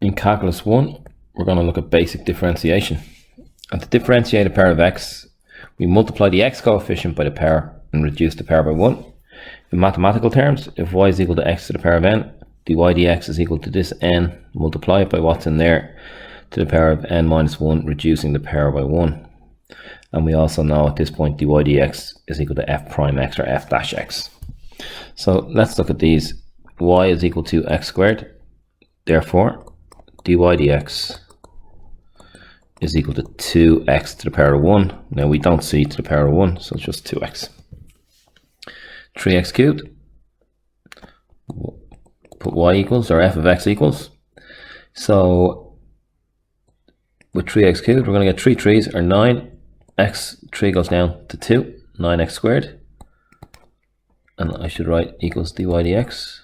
In Calculus 1, we're going to look at basic differentiation. And to differentiate a pair of x, we multiply the x coefficient by the power and reduce the power by 1. In mathematical terms, if y is equal to x to the power of n, dy dx is equal to this n, multiply it by what's in there, to the power of n minus 1, reducing the power by 1. And we also know at this point dy dx is equal to f prime x or f dash x. So let's look at these. Y is equal to x squared. Therefore, dy dx is equal to 2x to the power of 1. Now we don't see to the power of 1, so it's just 2x. 3x cubed. Put y equals, or f of x equals. So with 3x cubed, we're going to get 3 3's or 9. X, 3 goes down to 2, 9x squared. And I should write equals dy dx.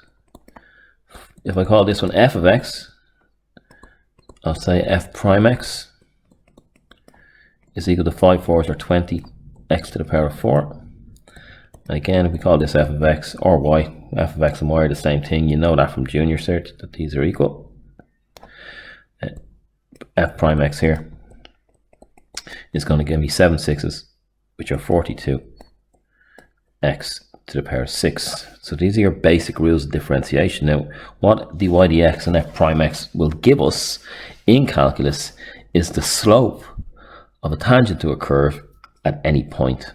If I call this one f of x, I'll say f prime x is equal to 5 fours or 20 x to the power of 4. And again, if we call this f of x or y, f of x and y are the same thing. You know that from junior cert that these are equal. F prime x here is going to give me 7 6's, which are 42 x to the power of 6. So these are your basic rules of differentiation. Now, what dy dx and f prime x will give us in calculus is the slope of a tangent to a curve at any point.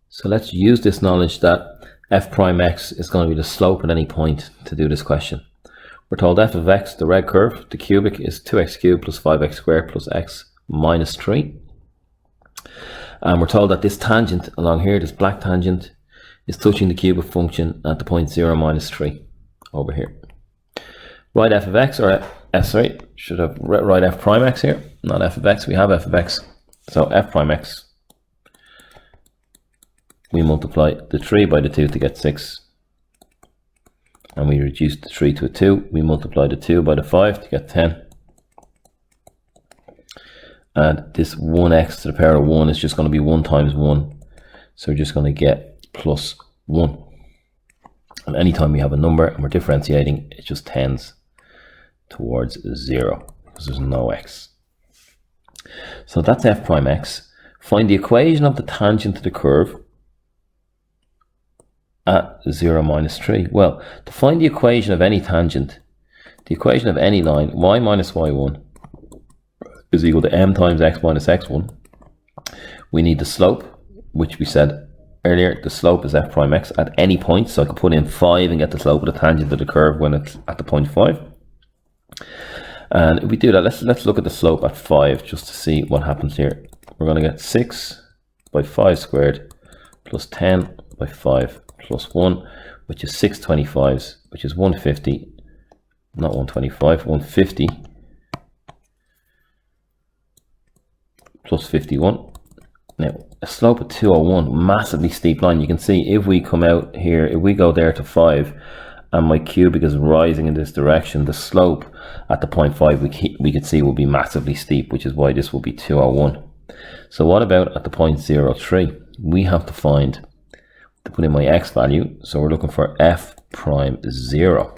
So let's use this knowledge that f prime x is going to be the slope at any point to do this question. We're told f of x, the red curve, the cubic, is 2x cubed plus 5x squared plus x minus 3. And we're told that this tangent along here, this black tangent, is touching the cubic function at the point 0 minus 3 over here. Write f of x, or should have write f prime x here, not f of x. We have f of x. So f prime x, we multiply the 3 by the 2 to get 6. And we reduce the 3 to a 2. We multiply the 2 by the 5 to get 10. And this 1x to the power of 1 is just going to be 1 times 1. So we're just going to get plus 1. And anytime we have a number and we're differentiating, it just tends towards 0 because there's no x. So that's f prime x. Find the equation of the tangent to the curve at 0 minus 3. Well, to find the equation of any tangent, the equation of any line, y minus y1 is equal to m times x minus x1. We need the slope, which we said earlier, the slope is f prime x at any point. So I could put in 5 and get the slope of the tangent of the curve when it's at the point 5. And if we do that, let's look at the slope at 5 just to see what happens here. We're going to get 6 by 5 squared plus 10 by 5 plus 1, which is 6 25's, which is 150, not 125, 150 plus 51. Now, a slope of 201, massively steep line. You can see if we come out here, if we go there to 5 and my cubic is rising in this direction, the slope at the point 5 we could see will be massively steep, which is why this will be 201. So what about at the point 03? We have to find, to put in my x value, so we're looking for f prime 0.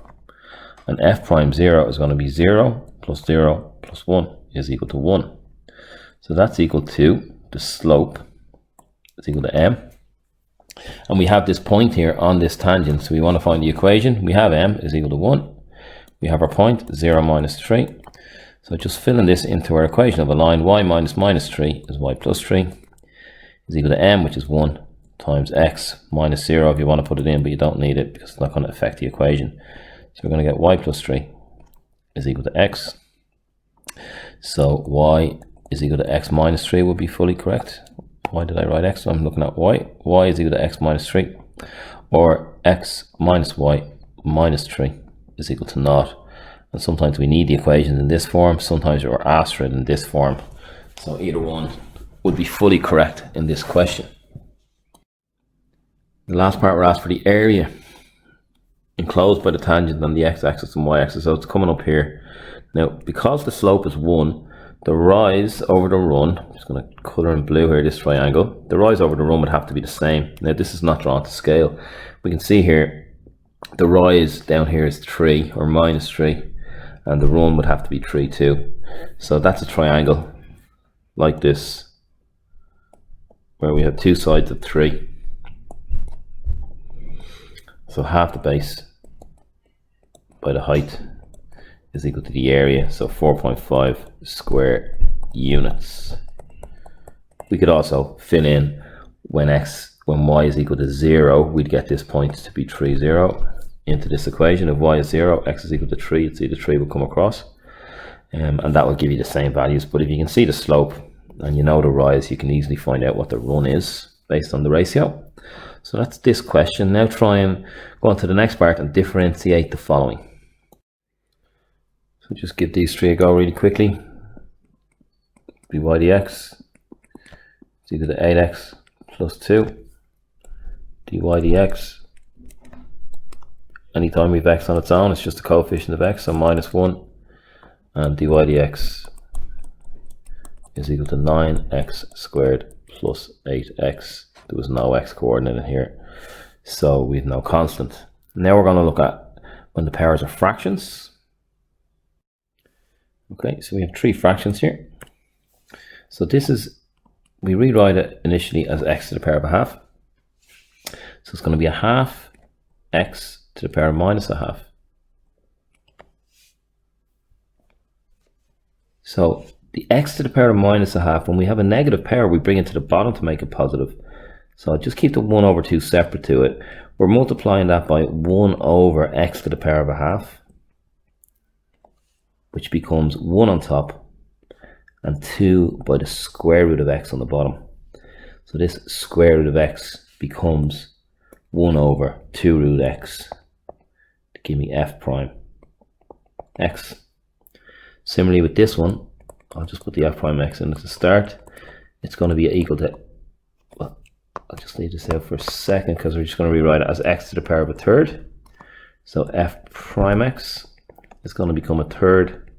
And f prime 0 is going to be 0 plus 1 is equal to 1. So that's equal to the slope is equal to m. And we have this point here on this tangent, so we want to find the equation. We have m is equal to 1. We have our point 0 minus 3. So just filling this into our equation of a line, y minus 3 is y plus 3 is equal to m, which is 1 times x minus 0 if you want to put it in, but you don't need it because it's not going to affect the equation. So we're going to get y plus 3 is equal to x. So y is equal to x minus 3 would be fully correct. Why did I write x? So I'm looking at y. Y is equal to x minus 3, or x minus y minus 3 is equal to 0. And sometimes we need the equations in this form, sometimes we're asked for it in this form. So either one would be fully correct in this question. The last part, we're asked for the area enclosed by the tangent on the x-axis and y-axis. So it's coming up here. Now, because the slope is 1, the rise over the run, I'm just going to colour in blue here this triangle, the rise over the run would have to be the same. Now, this is not drawn to scale. We can see here The rise down here is 3 or minus 3, and the run would have to be 3 too. So that's a triangle like this, where we have two sides of 3. So half the base by the height is equal to the area, so 4.5 square units. We could also fill in when y is equal to 0, we'd get this point to be 3, 0 into this equation. If y is 0, x is equal to 3, you'd see the 3 will come across, and that will give you the same values. But if you can see the slope and you know the rise, you can easily find out what the run is based on the ratio. So that's this question. Now try and go on to the next part and differentiate the following. So just give these three a go really quickly. dy dx is equal to 8x plus 2. dy dx, anytime we have x on its own, it's just a coefficient of x, so minus 1. And dy dx is equal to 9x squared plus 8x. There was no x coordinate in here, so we have no constant. Now we're going to look at when the powers are fractions. Okay, so we have 3 fractions here. So this is, we rewrite it initially as x to the power of a half. So it's going to be a half x to the power of minus a half. So the x to the power of minus a half, when we have a negative power, we bring it to the bottom to make it positive. So I'll just keep the 1 over 2 separate to it. We're multiplying that by 1 over x to the power of a half, which becomes 1 on top and 2 by the square root of x on the bottom. So this square root of x becomes 1 over 2 root x to give me f prime x. Similarly with this one, I'll just put the f prime x in at the start. It's going to be equal to, well, I'll just leave this out for a second because we're just going to rewrite it as x to the power of a third. So f prime x is going to become a third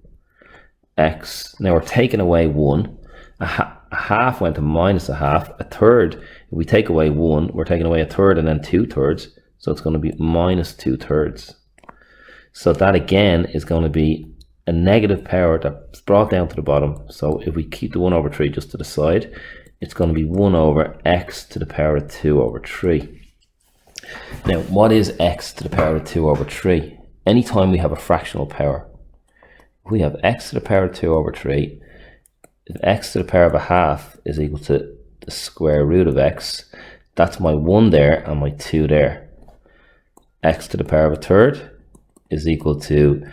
x. Now we're taking away 1. A half went to minus a half. A third, if we take away 1, we're taking away a third and then 2/3. So it's going to be minus 2/3. So that again is going to be a negative power that's brought down to the bottom. So if we keep the 1 over 3 just to the side, it's going to be 1 over x to the power of 2 over 3. Now, what is x to the power of 2 over 3? Anytime we have a fractional power, if we have x to the power of 2 over 3, if x to the power of a half is equal to the square root of x, that's my 1 there and my 2 there. X to the power of a third is equal to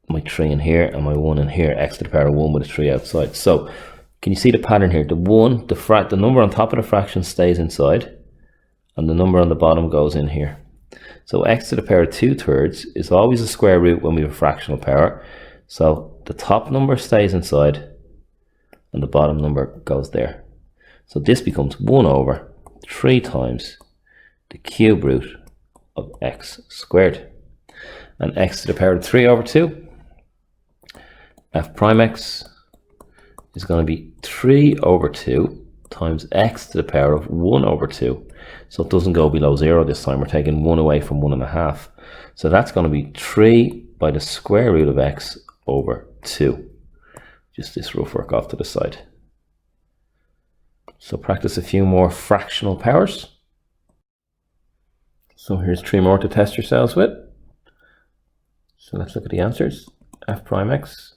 my 3 in here and my 1 in here, x to the power of 1 with a 3 outside. So can you see the pattern here? The number on top of the fraction stays inside and the number on the bottom goes in here. So x to the power of 2/3 is always a square root when we have a fractional power. So the top number stays inside and the bottom number goes there. So this becomes 1 over 3 times the cube root of x squared. And x to the power of 3 over 2, f prime x is going to be 3 over 2 times x to the power of 1 over 2. So it doesn't go below 0 this time. We're taking 1 away from 1.5. So that's going to be 3 by the square root of x over 2. Just this rough work off to the side. So practice a few more fractional powers. So here's 3 more to test yourselves with. So let's look at the answers. F prime x.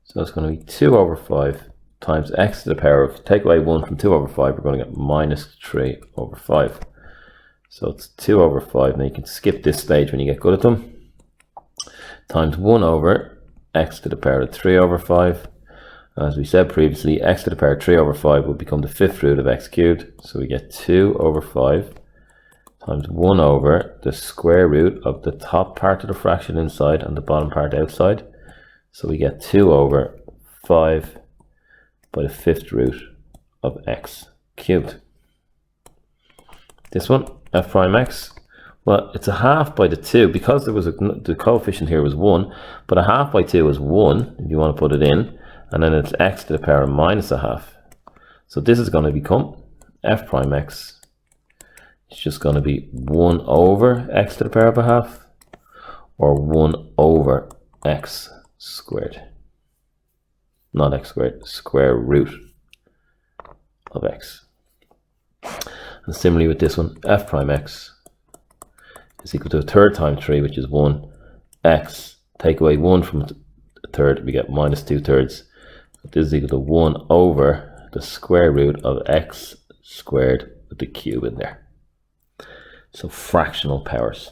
So it's going to be 2 over 5 times x to the power of, take away 1 from 2 over 5, we're going to get minus 3 over 5. So it's 2 over 5. Now you can skip this stage when you get good at them. Times 1 over x to the power of 3 over 5. As we said previously, x to the power of 3 over 5 will become the 5th root of x cubed. So we get 2 over 5 times 1 over the square root of the top part of the fraction inside and the bottom part outside. So we get 2 over 5 by the 5th root of x cubed. This one, f prime x, well, it's a half by the 2 because there was the coefficient here was 1, but a half by 2 is 1 if you want to put it in, and then it's x to the power of minus a half. So this is going to become f prime x it's just going to be 1 over x to the power of a half, or 1 over x squared. Not x squared, square root of x. And similarly with this one, f prime x is equal to a third times 3, which is 1. X, take away 1 from a third, we get minus 2/3. This is equal to 1 over the square root of x squared with the cube in there. So fractional powers.